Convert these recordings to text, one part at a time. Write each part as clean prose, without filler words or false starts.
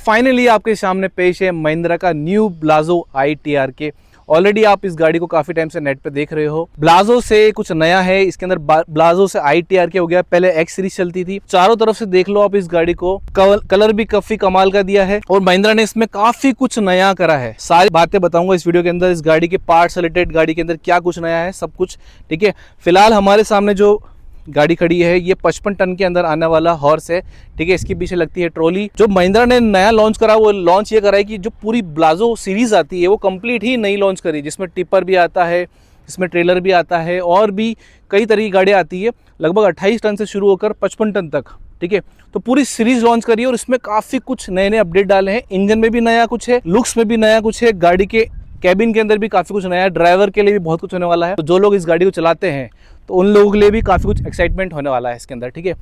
Finally आपके सामने पेश है महिंद्रा का न्यू ब्लाजो i-TRK। ऑलरेडी आप इस गाड़ी को काफी टाइम से नेट पे देख रहे हो। ब्लाजो से कुछ नया है, इसके अंदर ब्लाजो से i-TRK हो गया। पहले एक्स सीरीज चलती थी। चारों तरफ से देख लो आप इस गाड़ी को, कलर भी काफी कमाल का दिया है और महिंद्रा ने इसमें काफी कुछ नया करा है। सारी बातें बताऊंगा इस वीडियो के अंदर, इस गाड़ी के पार्ट्स रिलेटेड, गाड़ी के अंदर क्या कुछ नया है, सब कुछ। ठीक है, फिलहाल हमारे सामने जो गाड़ी खड़ी है ये 55 टन के अंदर आने वाला हॉर्स है। ठीक है, इसके पीछे लगती है ट्रॉली। जो महिंद्रा ने नया लॉन्च करा वो लॉन्च ये करा है कि जो पूरी ब्लाजो सीरीज आती है वो कंप्लीट ही नई लॉन्च करी, जिसमें टिपर भी आता है, इसमें ट्रेलर भी आता है और भी कई तरह की गाड़ियाँ आती है, लगभग 28 टन से शुरू होकर 55 टन तक। ठीक है, तो पूरी सीरीज लॉन्च करी है और इसमें काफी कुछ नए नए अपडेट डाले हैं। इंजन में भी नया कुछ है, लुक्स में भी नया कुछ है, गाड़ी के कैबिन के अंदर भी काफी कुछ नया है, ड्राइवर के लिए भी बहुत कुछ होने वाला है। तो जो लोग इस गाड़ी को चलाते हैं तो उन लोगों के लिए भी काफी कुछ एक्साइटमेंट होने वाला है इसके अंदर। ठीक है,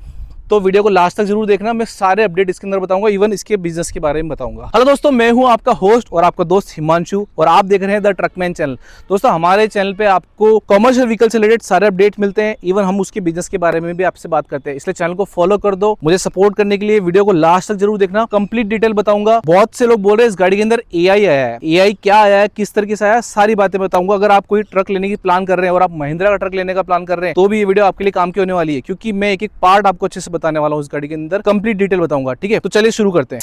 तो वीडियो को लास्ट तक जरूर देखना, मैं सारे अपडेट इसके अंदर बताऊंगा, इवन इसके बिजनेस के बारे में बताऊंगा। हेलो दोस्तों, मैं हूं आपका होस्ट और आपका दोस्त हिमांशु और आप देख रहे हैं द ट्रकमैन चैनल। दोस्तों, हमारे चैनल पे आपको कमर्शियल व्हीकल से रिलेटेड सारे अपडेट मिलते हैं, इवन हम उसके बिजनेस के बारे में भी आपसे बात करते हैं। इसलिए चैनल को फॉलो कर दो। मुझे सपोर्ट करने के लिए वीडियो को लास्ट तक जरूर देखना, कंप्लीट डिटेल बताऊंगा। बहुत से लोग बोल रहे हैं इस गाड़ी के अंदर AI आया है। AI क्या आया है, किस तरीके से आया, सारी बातें बताऊंगा। अगर आप कोई ट्रक लेने की प्लान कर रहे हैं और आप महिंद्रा का ट्रक लेने का प्लान कर रहे हैं तो भी ये वीडियो आपके लिए काम की होने वाली है, क्योंकि मैं एक एक पार्ट आपको अच्छे से बताने वाला हूँ इस गाड़ी के अंदर, कंप्लीट डिटेल बताऊंगा। ठीक है, तो चलिए शुरू करते हैं।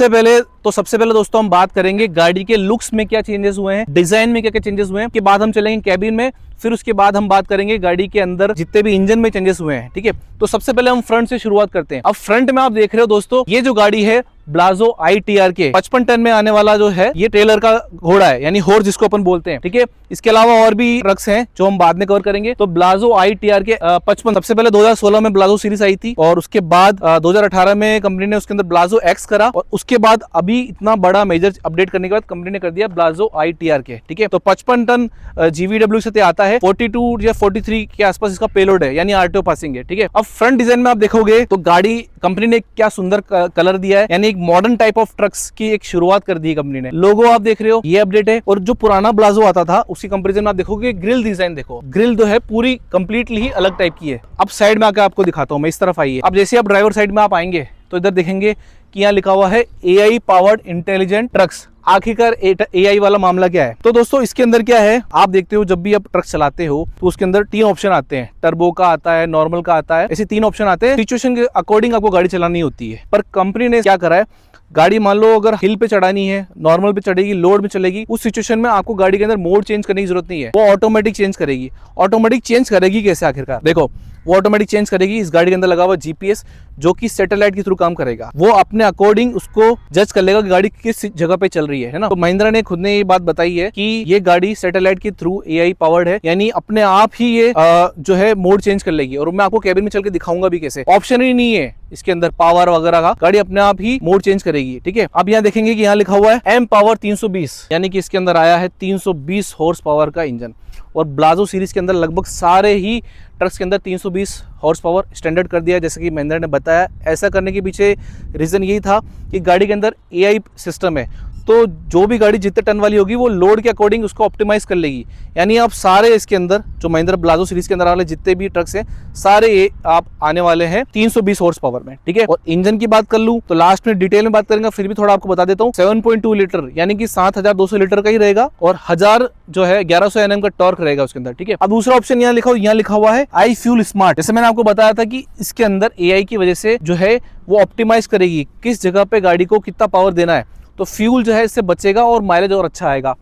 सबसे पहले दोस्तों हम बात करेंगे गाड़ी के लुक्स में क्या चेंजेस हुए हैं, डिजाइन में क्या क्या चेंजेस हुए हैं। के बाद हम चलेंगे कैबिन में, फिर उसके बाद हम बात करेंगे गाड़ी के अंदर जितने भी इंजन में चेंजेस हुए हैं। ठीक है, तो सबसे पहले हम फ्रंट से शुरुआत करते हैं। अब फ्रंट में आप देख रहे हो दोस्तों, ये जो गाड़ी है ब्लाजो i-TRK 55 टन में आने वाला जो है ये ट्रेलर का घोड़ा है, यानी हॉर्स जिसको अपन बोलते हैं। ठीक है, इसके अलावा और भी ट्रक्स हैं जो हम बाद में कवर करेंगे। तो ब्लाजो i-TRK 55 सबसे पहले 2016 में ब्लाजो सीरीज आई थी और उसके बाद 2018 में कंपनी ने उसके अंदर ब्लाजो X करा और उसके बाद अभी इतना बड़ा मेजर अपडेट करने के बाद कंपनी ने कर दिया ब्लाजो i-TRK। ठीक है, तो 55 टन GVW से आता है, 42 या 43 के आसपास इसका पेलोड है, यानी RTO पासिंग है। ठीक है, अब फ्रंट डिजाइन में आप देखोगे तो गाड़ी कंपनी ने क्या सुंदर कलर दिया है, यानी एक मॉडर्न टाइप ऑफ ट्रक्स की एक शुरुआत कर दी है कंपनी ने। लोगो आप देख रहे हो, ये अपडेट है। और जो पुराना ब्लाजो आता था उसकी कंपैरिजन में आप देखोगे ग्रिल डिजाइन देखो, ग्रिल जो है पूरी कंप्लीटली ही अलग टाइप की है। अब साइड में आकर आपको दिखाता हूं मैं, इस तरफ आइए। अब जैसे आप ड्राइवर साइड में आप आएंगे तो इधर देखेंगे कि यहाँ लिखा हुआ है AI पावर्ड इंटेलिजेंट ट्रक्स। आखिरकार AI वाला मामला क्या है? तो दोस्तों इसके अंदर क्या है, आप देखते हो जब भी आप ट्रक चलाते हो तो उसके अंदर 3 ऑप्शन आते हैं, टर्बो का आता है, नॉर्मल का आता है, ऐसे 3 ऑप्शन आते हैं। सिचुएशन के अकॉर्डिंग आपको गाड़ी चलानी होती है। पर कंपनी ने क्या करा है, गाड़ी मान लो अगर हिल पे चढ़ानी है, नॉर्मल पे चढ़ेगी, लोड में चलेगी, उस सिचुएशन में आपको गाड़ी के अंदर मोड चेंज करने की जरूरत नहीं है, वो ऑटोमेटिक चेंज करेगी। ऑटोमेटिक चेंज करेगी कैसे? आखिरकार देखो, वो ऑटोमेटिक चेंज करेगी। इस गाड़ी के अंदर लगा हुआ GPS जो कि सैटेलाइट के थ्रू काम करेगा, वो अपने अकॉर्डिंग उसको जज कर लेगा कि गाड़ी किस जगह पे चल रही है ना। तो महिंद्रा ने खुद ने ये बात बताई है कि ये गाड़ी सैटेलाइट के थ्रू AI पावर्ड है, यानी अपने आप ही ये जो है मोड चेंज कर लेगी। और मैं आपको कैबिन में चल के दिखाऊंगा भी कैसे, ऑप्शन ही नहीं है इसके अंदर पावर वगैरह का, गाड़ी अपने आप ही मोड चेंज करेगी। ठीक है, अब यहाँ देखेंगे कि यहाँ लिखा हुआ है M पावर 320, यानी कि इसके अंदर आया है 320 हॉर्स पावर का इंजन। और ब्लाजो सीरीज के अंदर लगभग सारे ही ट्रक्स के अंदर 320 हॉर्स पावर स्टैंडर्ड कर दिया है, जैसे कि महिंद्रा ने बताया। ऐसा करने के पीछे रीजन यही था कि गाड़ी के अंदर AI सिस्टम है, तो जो भी गाड़ी जितने टन वाली होगी वो लोड के अकॉर्डिंग उसको ऑप्टिमाइज कर लेगी। यानी आप सारे इसके अंदर जो महिंद्रा ब्लाजो सीरीज के अंदर वाले जितने भी ट्रक्स हैं सारे आप आने वाले हैं 320 हॉर्स पावर में। ठीक है, और इंजन की बात कर लूं तो लास्ट में डिटेल में बात करेंगे, फिर भी थोड़ा आपको बता देता हूं। 7.2 लीटर यानी कि 7200 लीटर का ही रहेगा और 1000 जो है 1100 Nm का टॉर्क रहेगा उसके अंदर। ठीक है, अब दूसरा ऑप्शन यहाँ लिखा हुआ है iFuel स्मार्ट। जैसे मैंने आपको बताया था कि इसके अंदर AI की वजह से जो है वो ऑप्टिमाइज करेगी किस जगह पे गाड़ी को कितना पावर देना है, तो फ्यूल जो है इससे बचेगा और माइलेज और अच्छा आएगा।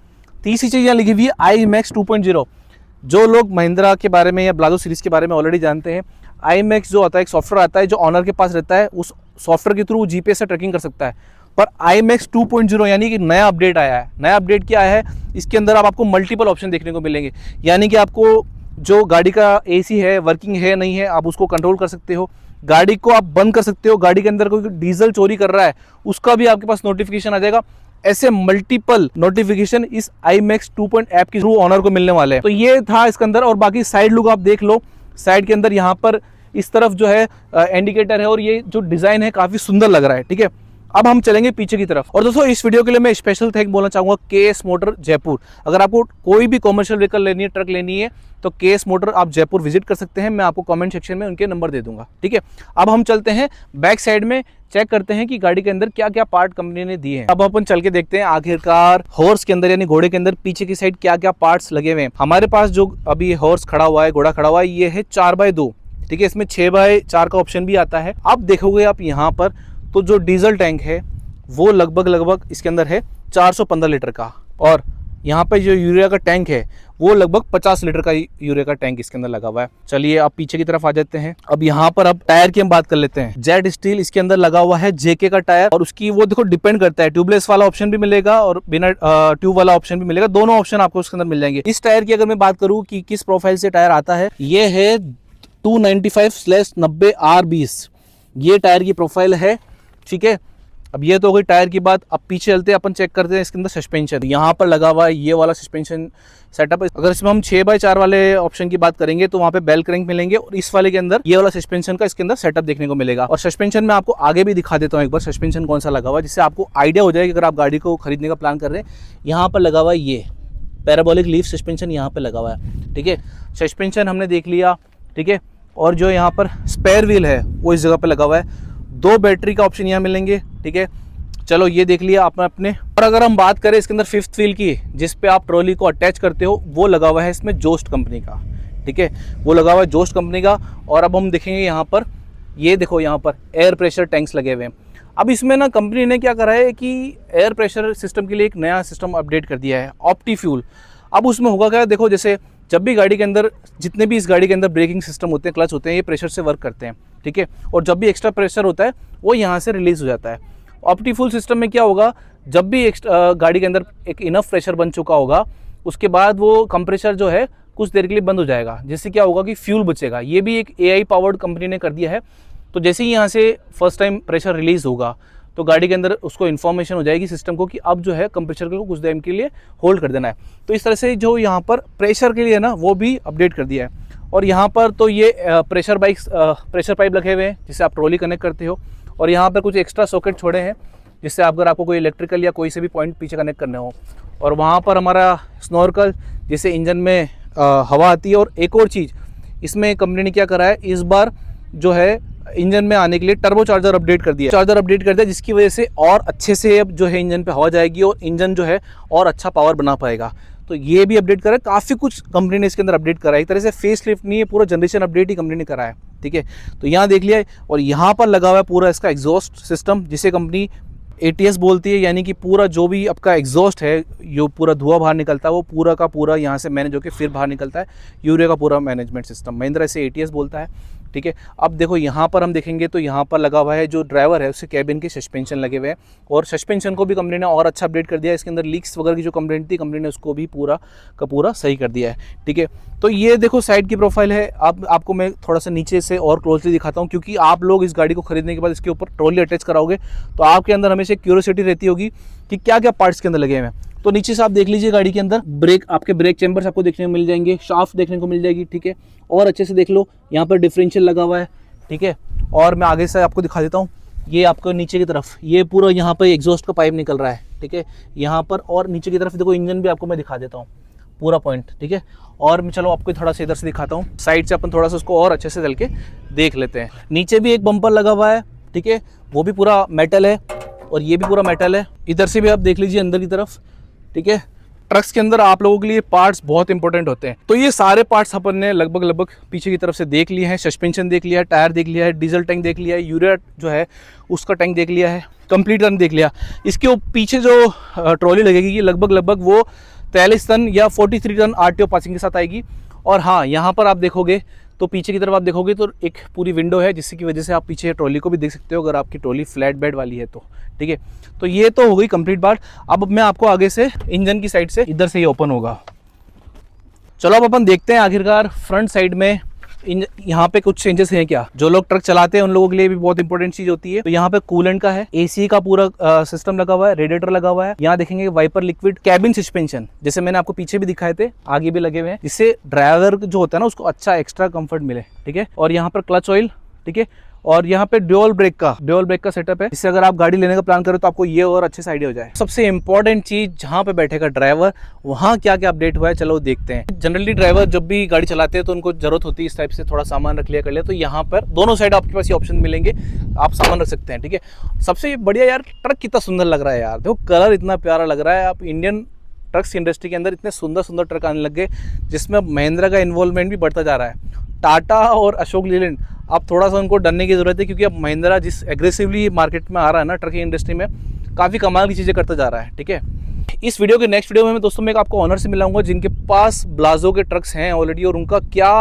तीसरी चीज यहाँ लिखी हुई है iMax 2.0। जो लोग महिंद्रा के बारे में या ब्लाजो सीरीज के बारे में ऑलरेडी जानते हैं, iMax जो आता है एक सॉफ्टवेयर आता है जो ऑनर के पास रहता है, उस सॉफ्टवेयर के थ्रू GPS से ट्रैकिंग कर सकता है। पर iMax 2.0 यानी कि नया अपडेट आया है। नया अपडेट क्या है, इसके अंदर आपको मल्टीपल ऑप्शन देखने को मिलेंगे, यानी कि आपको जो गाड़ी का AC है, वर्किंग है नहीं है, आप उसको कंट्रोल कर सकते हो। गाड़ी को आप बंद कर सकते हो, गाड़ी के अंदर कोई डीजल चोरी कर रहा है उसका भी आपके पास नोटिफिकेशन आ जाएगा। ऐसे मल्टीपल नोटिफिकेशन इस iMax 2.0 ऐप के थ्रू ऑनर को मिलने वाले हैं। तो ये था इसके अंदर। और बाकी साइड लुक आप देख लो, साइड के अंदर यहाँ पर इस तरफ जो है इंडिकेटर है और ये जो डिजाइन है काफी सुंदर लग रहा है। ठीक है, अब हम चलेंगे पीछे की तरफ। और दोस्तों इस वीडियो के लिए मैं स्पेशल थैंक बोलना चाहूंगा केएस मोटर जयपुर। अगर आपको कोई भी कॉमर्शियल व्हीकल लेनी है, ट्रक लेनी है, तो केएस मोटर आप जयपुर विजिट कर सकते हैं। मैं आपको कमेंट सेक्शन में उनके नंबर दे दूंगा, ठीक है। अब हम चलते हैं बैक साइड में, चेक करते हैं कि गाड़ी के अंदर क्या क्या पार्ट कंपनी ने दिए हैं। अब अपन चल के देखते हैं आखिरकार हॉर्स के अंदर यानी घोड़े के अंदर पीछे की साइड क्या क्या पार्ट्स लगे हुए हैं। हमारे पास जो अभी हॉर्स खड़ा हुआ है, घोड़ा खड़ा हुआ है, ये है 4x2, ठीक है। इसमें 6x4 का ऑप्शन भी आता है। अब देखोगे आप यहाँ पर तो जो डीजल टैंक है वो लगभग इसके अंदर है 415 लीटर का, और यहाँ पे जो यूरिया का टैंक है वो लगभग 50 लीटर का यूरिया का टैंक इसके अंदर लगा हुआ है। चलिए आप पीछे की तरफ आ जाते हैं। अब यहाँ पर अब टायर की हम बात कर लेते हैं। जेड स्टील इसके अंदर लगा हुआ है, जेके का टायर, और उसकी वो देखो डिपेंड करता है, ट्यूबलेस वाला ऑप्शन भी मिलेगा और बिना ट्यूब वाला ऑप्शन भी मिलेगा। दोनों ऑप्शन आपको उसके अंदर मिल जाएंगे। इस टायर की अगर मैं बात करूँ कि किस प्रोफाइल से टायर आता है, ये है 295/90R20, ये टायर की प्रोफाइल है, ठीक है। अब ये तो हो गई टायर की बात। अब पीछे चलते हैं, अपन चेक करते हैं इसके अंदर सस्पेंशन। यहाँ पर लगा हुआ है ये वाला सस्पेंशन सेटअप। अगर इसमें हम 6x4 वाले ऑप्शन की बात करेंगे तो वहाँ पे बेल क्रैंक मिलेंगे, और इस वाले के अंदर ये वाला सस्पेंशन का इसके अंदर सेटअप देखने को मिलेगा। और सस्पेंशन में आपको आगे भी दिखा देता हूँ एक बार सस्पेंशन कौन सा लगा हुआ है, जिससे आपको आइडिया हो जाए कि अगर आप गाड़ी को खरीदने का प्लान कर रहे हैं। यहाँ पर लगा हुआ है ये पैराबोलिक लीफ सस्पेंशन, यहाँ पर लगा हुआ है, ठीक है। सस्पेंशन हमने देख लिया, ठीक है। और जो यहाँ पर स्पेयर व्हील है वो इस जगह पर लगा हुआ है। 2 बैटरी का ऑप्शन यहाँ मिलेंगे, ठीक है। चलो ये देख लिया आपने अपने। और अगर हम बात करें इसके अंदर 5th व्हील की, जिस पे आप ट्रॉली को अटैच करते हो, वो लगा हुआ है इसमें जोस्ट कंपनी का, ठीक है, वो लगा हुआ है जोस्ट कंपनी का। और अब हम देखेंगे यहाँ पर, ये देखो यहाँ पर एयर प्रेशर टैंक्स लगे हुए हैं। अब इसमें ना कंपनी ने क्या करा है कि एयर प्रेशर सिस्टम के लिए एक नया सिस्टम अपडेट कर दिया है, ऑप्टी फ्यूल। अब उसमें होगा क्या, देखो जैसे जब भी गाड़ी के अंदर, जितने भी इस गाड़ी के अंदर ब्रेकिंग सिस्टम होते हैं, क्लच होते हैं, ये प्रेशर से वर्क करते हैं, ठीक है। और जब भी एक्स्ट्रा प्रेशर होता है वो यहाँ से रिलीज हो जाता है। ऑप्टी फ्यूल सिस्टम में क्या होगा, जब भी गाड़ी के अंदर एक इनफ प्रेशर बन चुका होगा, उसके बाद वो कंप्रेसर जो है कुछ देर के लिए बंद हो जाएगा, जिससे क्या होगा कि फ्यूल बचेगा। ये भी एक AI पावर्ड कंपनी ने कर दिया है। तो जैसे ही यहाँ से फर्स्ट टाइम प्रेशर रिलीज होगा तो गाड़ी के अंदर उसको इन्फॉर्मेशन हो जाएगी सिस्टम को कि अब जो है कंप्रेसर को कुछ टाइम के लिए होल्ड कर देना है। तो इस तरह से जो यहाँ पर प्रेशर के लिए ना वो भी अपडेट कर दिया है। और यहाँ पर तो ये प्रेशर पाइप लगे हुए हैं जिससे आप ट्रॉली कनेक्ट करते हो। और यहाँ पर कुछ एक्स्ट्रा सॉकेट छोड़े हैं जिससे अगर आपको कोई इलेक्ट्रिकल या कोई से भी पॉइंट पीछे कनेक्ट करने हो। और वहाँ पर हमारा स्नॉर्कल, जिससे इंजन में हवा आती है। और एक और चीज़ इसमें कंपनी ने क्या करा है, इस बार जो है इंजन में आने के लिए टर्बो चार्जर अपडेट कर दिया, जिसकी वजह से और अच्छे से अब जो है इंजन पे हवा जाएगी और इंजन जो है और अच्छा पावर बना पाएगा। तो ये भी अपडेट करा है, काफ़ी कुछ कंपनी ने इसके अंदर अपडेट करा है। एक तरह से फेस लिफ्ट नहीं है, पूरा जनरेशन अपडेट ही कंपनी ने करा है, ठीक है। तो यहाँ देख लिया है। और यहाँ पर लगा हुआ है पूरा इसका एग्जॉस्ट सिस्टम, जिसे कंपनी ATS बोलती है, यानी कि पूरा जो भी आपका एग्जॉस्ट है, जो पूरा धुआं बाहर निकलता है वो पूरा का पूरा यहाँ से मैनेज होकर फिर बाहर निकलता है। यूरिया का पूरा मैनेजमेंट सिस्टम महिंद्रा इसे ATS बोलता है, ठीक है। अब देखो यहाँ पर हम देखेंगे तो यहाँ पर लगा हुआ है जो ड्राइवर है उससे कैबिन के सस्पेंशन लगे हुए हैं। और सस्पेंशन को भी कंपनी ने और अच्छा अपडेट कर दिया है। इसके अंदर लीक्स वगैरह की जो कंप्लेंट थी, कंपनी ने उसको भी पूरा का पूरा सही कर दिया है, ठीक है। तो ये देखो साइड की प्रोफाइल है। आपको मैं थोड़ा सा नीचे से और क्लोजली दिखाता हूँ, क्योंकि आप लोग इस गाड़ी को खरीदने के बाद इसके ऊपर ट्रॉली अटैच कराओगे तो आपके अंदर हमेशा क्यूरियोसिटी रहती होगी कि क्या क्या पार्ट्स के अंदर लगे हुए हैं। तो नीचे से आप देख लीजिए गाड़ी के अंदर आपके ब्रेक चैम्बर्स आपको देखने को मिल जाएंगे, शाफ्ट देखने को मिल जाएगी, ठीक है। और अच्छे से देख लो, यहाँ पर डिफरेंशियल लगा हुआ है, ठीक है। और मैं आगे से आपको दिखा देता हूँ, ये आपको नीचे की तरफ ये पूरा यहाँ पर एग्जॉस्ट का पाइप निकल रहा है, ठीक है, यहाँ पर। और नीचे की तरफ देखो इंजन भी आपको मैं दिखा देता हूँ पूरा पॉइंट, ठीक है। और मैं चलो आपको थोड़ा सा इधर से दिखाता हूँ, साइड से अपन थोड़ा सा उसको और अच्छे से चल के देख लेते हैं। नीचे भी एक बम्पर लगा हुआ है, ठीक है, वो भी पूरा मेटल है और ये भी पूरा मेटल है। इधर से भी आप देख लीजिए अंदर की तरफ, ठीक है। ट्रक्स के अंदर आप लोगों के लिए पार्ट्स बहुत इंपॉर्टेंट होते हैं। तो ये सारे पार्ट्स अपन ने लगभग पीछे की तरफ से देख लिए हैं। सस्पेंशन देख लिया है, टायर देख लिया है, डीजल टैंक देख लिया है, यूरिया जो है उसका टैंक देख लिया है, कंप्लीट रन देख लिया। इसके पीछे जो ट्रॉली लगेगी ये लगभग वो 43 टन या 43 टन RTO पासिंग के साथ आएगी। और हाँ, यहाँ पर आप देखोगे तो पीछे की तरफ आप देखोगे तो एक पूरी विंडो है, जिसकी की वजह से आप पीछे ट्रॉली को भी देख सकते हो अगर आपकी ट्रॉली फ्लैट बेड वाली है तो, ठीक है। तो ये तो हो गई कंप्लीट बात। अब मैं आपको आगे से इंजन की साइड से इधर से ही ओपन होगा। चलो अब अपन देखते हैं आखिरकार फ्रंट साइड में यहाँ पे कुछ चेंजेस हैं क्या। जो लोग ट्रक चलाते हैं उन लोगों के लिए भी बहुत इंपॉर्टेंट चीज होती है। तो यहाँ पे कूलेंट का है, AC का पूरा सिस्टम लगा हुआ है, रेडिएटर लगा हुआ है। यहाँ देखेंगे वाइपर लिक्विड, कैबिन सस्पेंशन जैसे मैंने आपको पीछे भी दिखाए थे, आगे भी लगे हुए हैं, जिससे ड्राइवर जो होता है ना उसको अच्छा एक्स्ट्रा कंफर्ट मिले, ठीक है। और यहाँ पर क्लच ऑयल, ठीक है। और यहाँ पे ड्यूल ब्रेक का सेटअप है, इससे अगर आप गाड़ी लेने का प्लान करें तो आपको ये और अच्छे से आइडिया हो जाए। सबसे इंपॉर्टेंट चीज, जहाँ पे बैठेगा ड्राइवर, वहाँ क्या क्या अपडेट हुआ है चलो देखते हैं। जनरली ड्राइवर जब भी गाड़ी चलाते हैं तो उनको जरूरत होती है इस टाइप से थोड़ा सामान रख लिया कर लिया, तो यहाँ पर दोनों साइड आपके पास ये ऑप्शन मिलेंगे, आप सामान रख सकते हैं। ठीक है, सबसे बढ़िया यार ट्रक कितना सुंदर लग रहा है यार, देखो कलर इतना प्यारा लग रहा है। आप इंडियन ट्रक्स इंडस्ट्री के अंदर इतने सुंदर सुंदर ट्रक आने लग गए जिसमें महिंद्रा का इन्वॉल्वमेंट भी बढ़ता जा रहा है। टाटा और अशोक लीलैंड अब थोड़ा सा उनको डरने की ज़रूरत है, क्योंकि अब महिंद्रा जिस एग्रेसिवली मार्केट में आ रहा है ना ट्रक इंडस्ट्री में, काफ़ी कमाल की चीज़ें करता जा रहा है। ठीक है, इस वीडियो के नेक्स्ट वीडियो में मैं दोस्तों मैं आपको ऑनर से मिलाऊंगा जिनके पास ब्लाजो के ट्रक्स हैं ऑलरेडी, और उनका क्या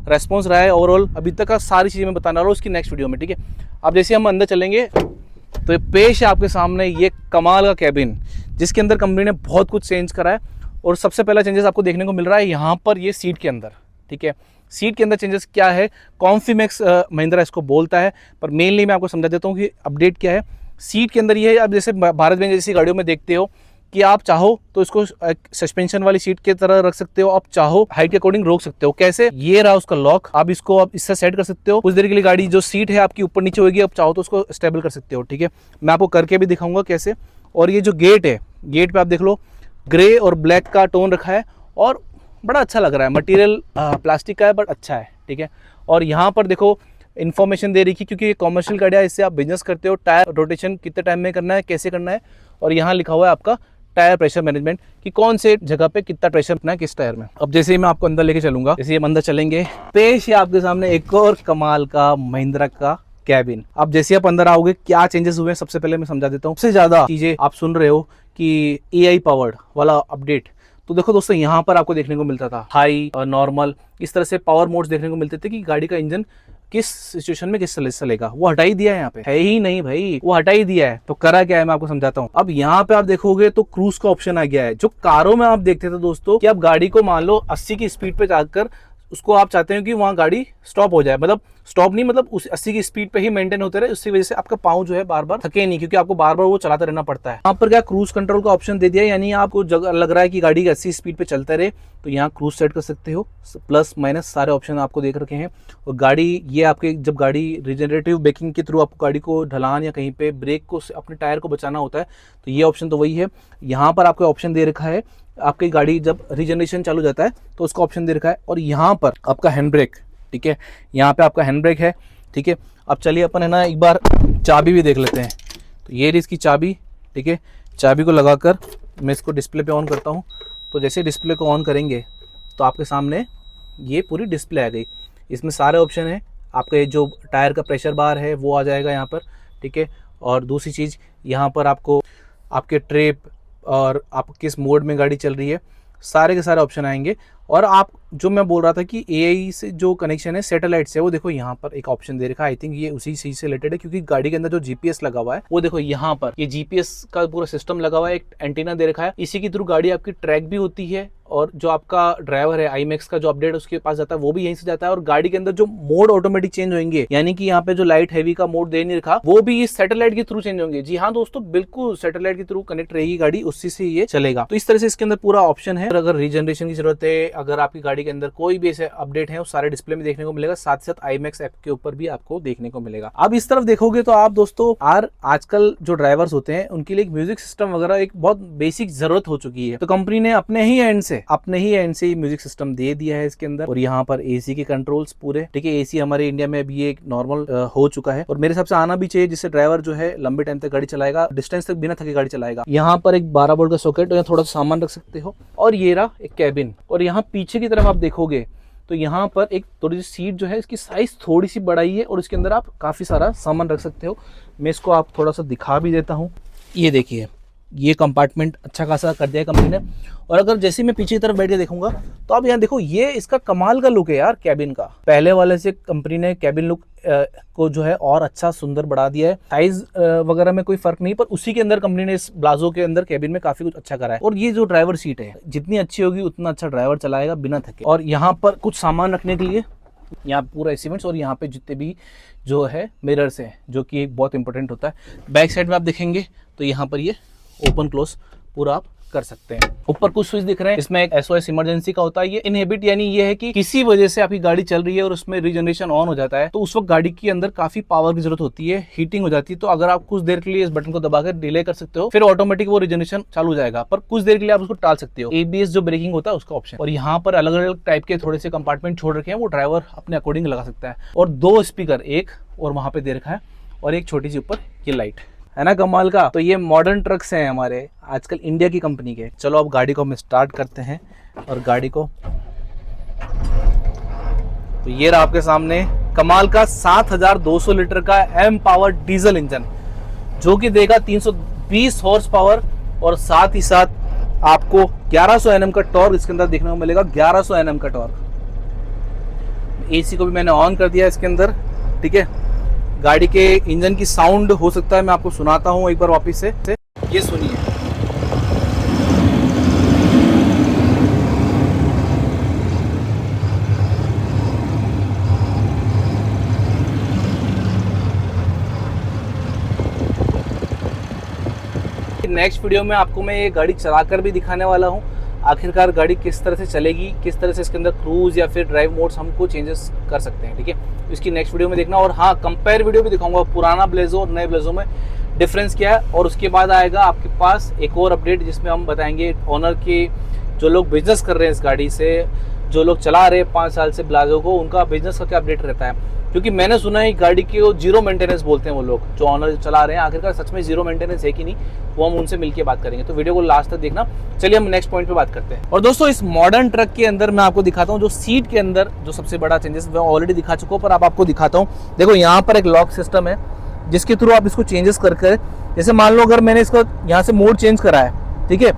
रेस्पॉन्स रहा है ओवरऑल अभी तक का, सारी चीज़ें मैं बताने वाला हूँ उसकी नेक्स्ट वीडियो में। ठीक है, अब जैसे हम अंदर चलेंगे तो ये पेश है आपके सामने ये कमाल का कैबिन, जिसके अंदर कंपनी ने बहुत कुछ चेंज करा है। और सबसे पहला चेंजेस आपको देखने को मिल रहा है यहाँ पर ये सीट के अंदर। ठीक है, सीट के अंदर चेंजेस क्या है, कॉम्फीमैक्स महिंद्रा इसको बोलता है, पर मेनली मैं आपको समझा देता हूँ कि अपडेट क्या है। सीट के अंदर ये है, अब जैसे भारत में जैसी गाड़ियों में देखते हो कि आप चाहो तो इसको सस्पेंशन वाली सीट की तरह रख सकते हो, आप चाहो हाइट के अकॉर्डिंग रोक सकते हो। कैसे, ये रहा उसका लॉक, आप इसको आप इससे सेट कर सकते हो। कुछ देर के लिए गाड़ी जो सीट है आपकी ऊपर नीचे होगी, आप चाहो तो उसको स्टेबल कर सकते हो। ठीक है, मैं आपको करके भी दिखाऊंगा कैसे। और ये जो गेट है, गेट पे आप देख लो ग्रे और ब्लैक का टोन रखा है और बड़ा अच्छा लग रहा है। मटेरियल प्लास्टिक का है बट अच्छा है। ठीक है, और यहाँ पर देखो इन्फॉर्मेशन दे रही है क्योंकि ये कॉमर्शियल गाड़ियाँ, इससे आप बिजनेस करते हो, टायर रोटेशन कितने टाइम में करना है, कैसे करना है, और यहाँ लिखा हुआ है आपका टायर प्रेशर मैनेजमेंट कि कौन से जगह पे कितना प्रेशर रखना है किस टायर में। अब जैसे ही मैं आपको अंदर लेके चलूंगा, जैसे हम अंदर चलेंगे, पेश है आपके सामने एक और कमाल का महिंद्रा का कैबिन। अब जैसे आप अंदर आओगे क्या चेंजेस हुए हैं सबसे पहले मैं समझा देता हूँ। सबसे ज्यादा चीजें आप सुन रहे हो कि AI पावर्ड वाला अपडेट, तो देखो दोस्तों यहाँ पर आपको देखने को मिलता था हाई और नॉर्मल, इस तरह से पावर मोड्स देखने को मिलते थे कि गाड़ी का इंजन किस सिचुएशन में किस चलेगा। वो हटा ही दिया है, यहाँ पे है ही नहीं भाई, वो हटा ही दिया है। तो करा क्या है मैं आपको समझाता हूँ। अब यहाँ पे आप देखोगे तो क्रूज का ऑप्शन आ गया है। जो कारों में आप देखते थे दोस्तों कि आप गाड़ी को मान लो 80 की स्पीड पे जाकर उसको आप चाहते हैं कि वहाँ गाड़ी स्टॉप हो जाए, मतलब स्टॉप नहीं, मतलब उस 80 की स्पीड पे ही मेंटेन होते रहे, उसकी वजह से आपका पाँव जो है बार बार थके नहीं, क्योंकि आपको बार बार वो चलाते रहना पड़ता है। यहाँ पर क्या क्रूज कंट्रोल का ऑप्शन दे दिया, यानी आपको जगह लग रहा है कि गाड़ी 80 स्पीड पे चलता रहे तो यहाँ क्रूज सेट कर सकते हो, प्लस माइनस सारे ऑप्शन आपको देख रखे हैं। और गाड़ी ये आपके जब गाड़ी रिजनरेटिव ब्रेकिंग के थ्रू आपको गाड़ी को ढलान या कहीं पे ब्रेक को अपने टायर को बचाना होता है तो ये ऑप्शन तो वही है। यहाँ पर आपको ऑप्शन दे रखा है, आपकी गाड़ी जब रीजनरेशन चालू जाता है तो उसका ऑप्शन दे रखा है। और यहाँ पर आपका हैंड ब्रेक, ठीक है, यहाँ पे आपका हैंड ब्रेक है। ठीक है, अब चलिए अपन है ना एक बार चाबी भी देख लेते हैं। तो ये रही इसकी चाबी। ठीक है, चाबी को लगाकर मैं इसको डिस्प्ले पे ऑन करता हूँ, तो जैसे डिस्प्ले को ऑन करेंगे तो आपके सामने ये पूरी डिस्प्ले आ गई। इसमें सारे ऑप्शन है, आपका ये जो टायर का प्रेशर बार है वो आ जाएगा यहाँ पर। ठीक है, और दूसरी चीज़ यहाँ पर आपको आपके ट्रिप और आप किस मोड में गाड़ी चल रही है सारे के सारे ऑप्शन आएंगे। और आप जो मैं बोल रहा था कि AI से जो कनेक्शन है सैटेलाइट से, वो देखो यहाँ पर एक ऑप्शन दे रखा है। आई थिंक ये उसी चीज से रिलेटेड है, क्योंकि गाड़ी के अंदर जो GPS लगा हुआ है वो देखो यहाँ पर ये GPS का पूरा सिस्टम लगा हुआ है, एक एंटीना दे रखा है, इसी के थ्रू गाड़ी आपकी ट्रैक भी होती है। और जो आपका ड्राइवर है IMAX का जो अपडेट उसके पास जाता है वो भी यहीं से जाता है। और गाड़ी के अंदर जो मोड ऑटोमेटिक चेंज होंगे, यानी कि यहाँ पे जो लाइट हैवी का मोड दे नहीं रखा वो भी इस सैटेलाइट के थ्रू चेंज होंगे। जी हाँ दोस्तों, बिल्कुल सैटेलाइट के थ्रू कनेक्ट रहेगी गाड़ी, उसी से ये चलेगा। तो इस तरह से इसके अंदर पूरा ऑप्शन है। अगर रीजनरेशन की जरूरत है, अगर आपकी गाड़ी के अंदर कोई भी ऐसे अपडेट है वो सारे डिस्प्ले में देखने को मिलेगा, साथ ही साथ IMAX ऐप के ऊपर भी आपको देखने को मिलेगा। अब इस तरफ देखोगे तो आप दोस्तों आजकल जो ड्राइवर्स होते हैं उनके लिए एक म्यूजिक सिस्टम वगैरह एक बहुत बेसिक जरूरत हो चुकी है। तो कंपनी ने अपने ही एंड से म्यूजिक सिस्टम दे दिया है इसके अंदर। और यहाँ पर AC के कंट्रोल्स पूरे, ठीक है, AC हमारे इंडिया में अभी एक नॉर्मल हो चुका है और मेरे हिसाब से आना भी चाहिए, जिससे ड्राइवर जो है लंबे टाइम तक गाड़ी चलाएगा, डिस्टेंस तक बिना थके गाड़ी चलाएगा। यहाँ पर एक 12 वोल्ट का सॉकेट और थोड़ा सा सामान रख सकते हो। और ये रहा एक कैबिन। और यहाँ पीछे की तरफ आप देखोगे तो यहाँ पर एक थोड़ी सी सीट जो है इसकी साइज थोड़ी सी बढ़ाई है और इसके अंदर आप काफी सारा सामान रख सकते हो। मैं इसको आप थोड़ा सा दिखा भी देता हूँ। ये देखिए, ये कंपार्टमेंट अच्छा खासा कर दिया है कंपनी ने। और अगर जैसे मैं पीछे की तरफ बैठ के देखूंगा तो आप यहाँ देखो, ये इसका कमाल का लुक है यार कैबिन का। पहले वाले से कंपनी ने कैबिन लुक को जो है और अच्छा सुंदर बढ़ा दिया है। साइज वगैरह में कोई फर्क नहीं, पर उसी के अंदर कंपनी ने इस ब्लाजो के अंदर कैबिन में काफी कुछ अच्छा करा है। और ये जो ड्राइवर सीट है जितनी अच्छी होगी उतना अच्छा ड्राइवर चलाएगा बिना थके। और यहाँ पर कुछ सामान रखने के लिए यहाँ पूरा एसिमेंट्स और यहाँ पे जितने भी जो है मिरर्स है, जो कि बहुत इंपॉर्टेंट होता है। बैक साइड में आप देखेंगे तो यहाँ पर ये ओपन क्लोज पूरा आप कर सकते हैं। ऊपर कुछ स्विच दिख रहे हैं, इसमें एक SOS इमरजेंसी का होता है। ये इनहिबिट यानी ये है कि किसी वजह से आपकी गाड़ी चल रही है और उसमें रीजनरेशन ऑन हो जाता है, तो उस वक्त गाड़ी के अंदर काफी पावर की जरूरत होती है, हीटिंग हो जाती है। तो अगर आप कुछ देर के लिए इस बटन को दबाकर डिले कर सकते हो, फिर ऑटोमेटिक वो रीजनरेशन चालू हो जाएगा, पर कुछ देर के लिए आप उसको टाल सकते हो। ABS जो ब्रेकिंग होता है उसका ऑप्शन। और यहाँ पर अलग अलग टाइप के थोड़े से कंपार्टमेंट छोड़ रखे हैं, वो ड्राइवर अपने अकॉर्डिंग लगा सकता है। और 2 स्पीकर, एक और वहां पे दे रखा है और एक छोटी सी ऊपर ये लाइट है ना, कमाल का। तो ये मॉडर्न ट्रक्स हैं हमारे आजकल इंडिया की कंपनी के। चलो अब गाड़ी को हम स्टार्ट करते हैं और गाड़ी को, तो ये रहा आपके सामने कमाल का 7200 लीटर का M पावर डीजल इंजन, जो कि देगा 320 हॉर्स पावर और साथ ही साथ आपको 1100 Nm का टॉर्क इसके अंदर देखने को मिलेगा। 1100 Nm का टॉर्क। AC को भी मैंने ऑन कर दिया इसके अंदर, ठीक है। गाड़ी के इंजन की साउंड हो सकता है मैं आपको सुनाता हूँ एक बार वापस से, ये सुनिए। नेक्स्ट वीडियो में आपको मैं ये गाड़ी चलाकर भी दिखाने वाला हूँ, आखिरकार गाड़ी किस तरह से चलेगी, किस तरह से इसके अंदर क्रूज या फिर ड्राइव मोड्स हमको चेंजेस कर सकते हैं, ठीक है। इसकी नेक्स्ट वीडियो में देखना। और हाँ, कंपेयर वीडियो भी दिखाऊंगा पुराना ब्लेजो और नए ब्लेजो में डिफरेंस क्या है। और उसके बाद आएगा आपके पास एक और अपडेट, जिसमें हम बताएंगे ओनर के, जो लोग बिजनेस कर रहे हैं इस गाड़ी से, जो लोग चला रहे हैं 5 साल से ब्लाजो को, उनका बिजनेस का क्या अपडेट रहता है। क्योंकि मैंने सुना है गाड़ी की वो जीरो मेंटेनेंस बोलते हैं वो लोग जो ऑनर चला रहे हैं, आखिरकार सच में जीरो मेंटेनेंस है कि नहीं, वो हम उनसे मिलकर बात करेंगे। तो वीडियो को लास्ट तक देखना। चलिए हम नेक्स्ट पॉइंट पे बात करते हैं। और दोस्तों, इस मॉडर्न ट्रक के अंदर मैं आपको दिखाता हूँ जो सीट के अंदर जो सबसे बड़ा चेंजेस मैं ऑलरेडी दिखा चुका हूँ, पर अब आपको दिखाता हूँ। देखो यहाँ पर एक लॉक सिस्टम है जिसके थ्रू आप इसको चेंजेस कर, जैसे मान लो अगर मैंने इसको यहाँ से मोड चेंज करा है, ठीक है,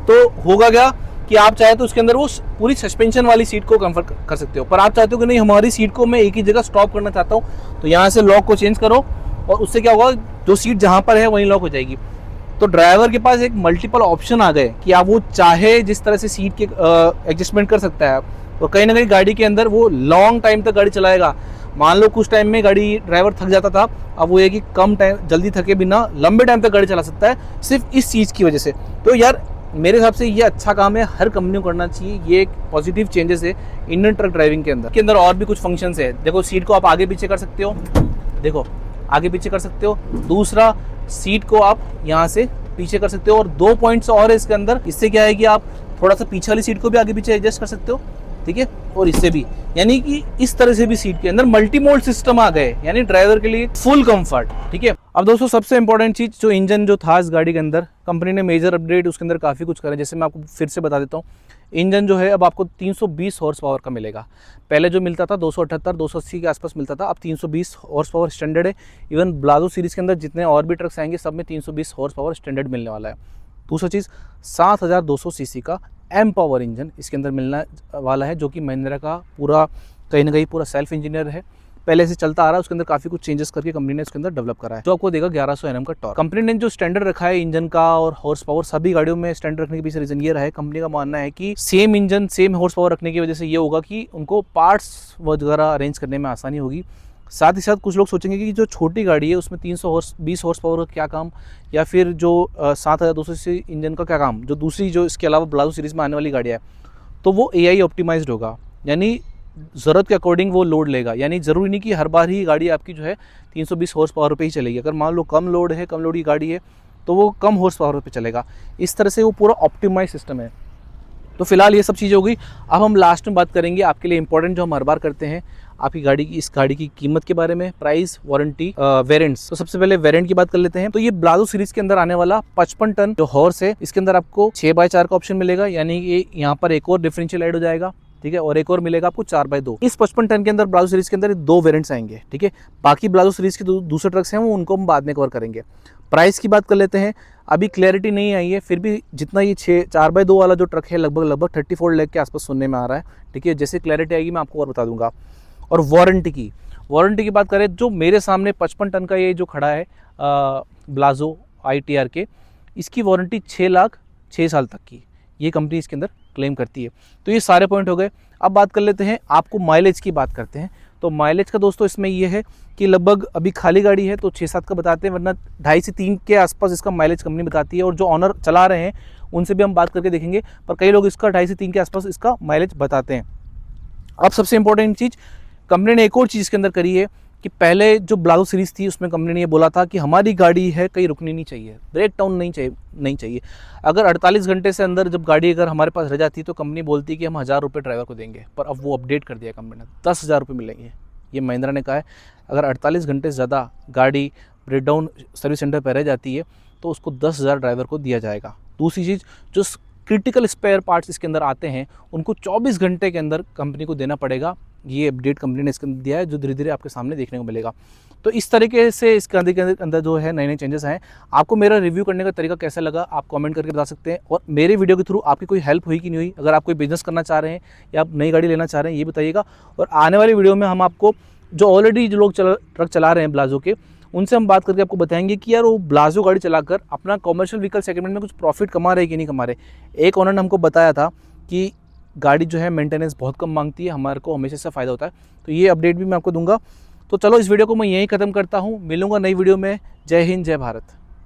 तो होगा क्या कि आप चाहे तो उसके अंदर वो पूरी सस्पेंशन वाली सीट को कंफर्ट कर सकते हो, पर आप चाहते हो कि नहीं हमारी सीट को मैं एक ही जगह स्टॉप करना चाहता हूँ, तो यहाँ से लॉक को चेंज करो और उससे क्या होगा, जो सीट जहाँ पर है वहीं लॉक हो जाएगी। तो ड्राइवर के पास एक मल्टीपल ऑप्शन आ गए कि आप वो चाहे जिस तरह से सीट के एडजस्टमेंट कर सकता है। और कहीं ना कहीं गाड़ी के अंदर वो लॉन्ग टाइम तक गाड़ी चलाएगा। मान लो कुछ टाइम में गाड़ी ड्राइवर थक जाता था, अब वो ये कि कम टाइम, जल्दी थके बिना लंबे टाइम तक गाड़ी चला सकता है सिर्फ इस चीज़ की वजह से। तो यार मेरे हिसाब से ये अच्छा काम है, हर कंपनी को करना चाहिए। ये एक पॉजिटिव चेंजेस है इंडियन ट्रक ड्राइविंग के अंदर। और भी कुछ फंक्शंस है। देखो सीट को आप आगे पीछे कर सकते हो, देखो आगे पीछे कर सकते हो। दूसरा, सीट को आप यहाँ से पीछे कर सकते हो। और 2 पॉइंट्स और है इसके अंदर। इससे क्या है कि आप थोड़ा सा पीछे वाली सीट को भी आगे पीछे एडजस्ट कर सकते हो, ठीक है। और इससे भी, यानी कि इस तरह से भी सीट के अंदर मल्टी मोड सिस्टम आ गए, यानी ड्राइवर के लिए फुल कंफर्ट, ठीक है। अब दोस्तों सबसे इंपॉर्टेंट चीज, जो इंजन जो था इस गाड़ी के अंदर, कंपनी ने मेजर अपडेट उसके अंदर काफी कुछ करे। जैसे मैं आपको फिर से बता देता हूँ, इंजन जो है अब आपको 320 हॉर्स पावर का मिलेगा। पहले जो मिलता था 278 280 के आसपास मिलता था, अब 320 हॉर्स पावर स्टैंडर्ड है। इवन ब्लाजो सीरीज के अंदर जितने और भी ट्रक्स आएंगे सब में 320 हॉर्स पावर स्टैंडर्ड मिलने वाला है। दूसरा चीज़, 7200 सीसी का M पावर इंजन इसके अंदर मिलने वाला है, जो कि महिंद्रा का पूरा कहीं ना कहीं पूरा सेल्फ इंजीनियर है, पहले से चलता आ रहा है। उसके अंदर काफी कुछ चेंजेस करके कंपनी ने उसके अंदर डेवलप करा है, जो आपको देगा 1100 Nm का टॉर्क। कंपनी ने जो स्टैंडर्ड रखा है इंजन का और हॉर्स पावर, सभी गाड़ियों में स्टैंडर्ड रखने के पीछे रीजन ये रहा है, कंपनी का मानना है कि same engine same horse power रखने की वजह से ये होगा कि उनको पार्ट्स वगैरह अरेंज करने में आसानी होगी। साथ ही साथ कुछ लोग सोचेंगे कि जो छोटी गाड़ी है उसमें 320 हॉर्स पावर का क्या काम, या फिर जो 7200 सीसी इंजन का क्या काम, जो दूसरी जो इसके अलावा ब्लाजो सीरीज में आने वाली गाड़ियाँ है, तो वो AI ऑप्टिमाइज्ड होगा, यानी ज़रूरत के अकॉर्डिंग वो लोड लेगा। यानी ज़रूरी नहीं कि हर बार ही गाड़ी आपकी जो है 320 हॉर्स पावर पे ही चलेगी। अगर मान लो कम लोड है, कम लोड की गाड़ी है, तो वो कम हॉर्स पावर पे चलेगा। इस तरह से वो पूरा ऑप्टिमाइज सिस्टम है। तो फिलहाल ये सब चीज़ें हो गई। अब हम लास्ट में बात करेंगे आपके लिए इंपॉर्टेंट, जो हम हर बार करते हैं, आपकी गाड़ी की, इस गाड़ी की कीमत के बारे में, प्राइस, वारंटी, वेरिएंट्स। तो सबसे पहले वेरिएंट की बात कर लेते हैं। तो ये ब्लाजो सीरीज के अंदर आने वाला 55 टन जो हॉर्स है, इसके अंदर आपको 6x4 का ऑप्शन मिलेगा, यानी कि यहाँ पर एक और डिफरेंशियल ऐड हो जाएगा, ठीक है। और एक और मिलेगा आपको 4x2। इस 55 टन के अंदर ब्लाजो सीरीज के अंदर 2 वेरिएंट्स आएंगे, ठीक है। बाकी ब्लाजो सीरीज के दूसरे ट्रक्स हैं वो उनको हम बाद में कवर करेंगे। प्राइस की बात कर लेते हैं। अभी क्लैरिटी नहीं आई है, फिर भी जितना ये 4x2 वाला जो ट्रक है लगभग 34 लाख के आसपास सुनने में आ रहा है, ठीक है। जैसे क्लैरिटी आएगी मैं आपको और बता दूंगा। और वारंटी की बात करें, जो मेरे सामने 55 टन का ये जो खड़ा है ब्लाजो ITR के, इसकी वारंटी 6 साल तक की ये कंपनी इसके अंदर क्लेम करती है। तो ये सारे पॉइंट हो गए। अब बात कर लेते हैं, आपको माइलेज की बात करते हैं। तो माइलेज का दोस्तों इसमें ये है कि लगभग अभी खाली गाड़ी है तो 6-7 का बताते हैं, वरना 2.5 से 3 के आसपास इसका माइलेज कंपनी बताती है। और जो ऑनर चला रहे हैं उनसे भी हम बात करके देखेंगे, पर कई लोग इसका 2.5 से 3 के आसपास इसका माइलेज बताते हैं। अब सबसे इंपॉर्टेंट चीज़ कंपनी ने एक और चीज़ इसके अंदर करी है कि पहले जो ब्लाजो सीरीज़ थी उसमें कंपनी ने ये बोला था कि हमारी गाड़ी है कहीं रुकनी नहीं चाहिए, ब्रेक डाउन नहीं चाहिए। अगर 48 घंटे से अंदर जब गाड़ी अगर हमारे पास रह जाती है तो कंपनी बोलती है कि हम 1000 रुपये ड्राइवर को देंगे, पर अब वो अपडेट कर दिया कंपनी ने, 10,000 रुपये मिलेंगे। ये महिंद्रा ने कहा है अगर 48 घंटे से ज़्यादा गाड़ी ब्रेक डाउन सर्विस सेंटर पर रह जाती है तो उसको 10,000 ड्राइवर को दिया जाएगा। दूसरी चीज़, जो क्रिटिकल स्पेयर पार्ट्स इसके अंदर आते हैं उनको 24 घंटे के अंदर कंपनी को देना पड़ेगा। ये अपडेट कंपनी ने इसके अंदर दिया है, जो धीरे धीरे आपके सामने देखने को मिलेगा। तो इस तरीके से इसके अंदर जो है नए नए चेंजेस हैं। आपको मेरा रिव्यू करने का तरीका कैसा लगा आप कमेंट करके बता सकते हैं, और मेरे वीडियो के थ्रू आपकी कोई हेल्प हुई कि नहीं हुई। अगर आप कोई बिजनेस करना चाह रहे हैं या आप नई गाड़ी लेना चाह रहे हैं ये बताइएगा। और आने वाली वीडियो में हम आपको जो ऑलरेडी जो लोग ट्रक चला रहे हैं ब्लाजो के, उनसे हम बात करके आपको बताएंगे कि यार वो ब्लाजो गाड़ी चलाकर अपना कॉमर्शियल व्हीकल सेगमेंट में कुछ प्रॉफिट कमा रहे कि नहीं कमा रहे। एक ओनर ने हमको बताया था कि गाड़ी जो है मेंटेनेंस बहुत कम मांगती है, हमारे को हमेशा से फ़ायदा होता है। तो ये अपडेट भी मैं आपको दूंगा। तो चलो इस वीडियो को मैं यहीं ख़त्म करता हूँ, मिलूंगा नई वीडियो में। जय हिंद, जय भारत।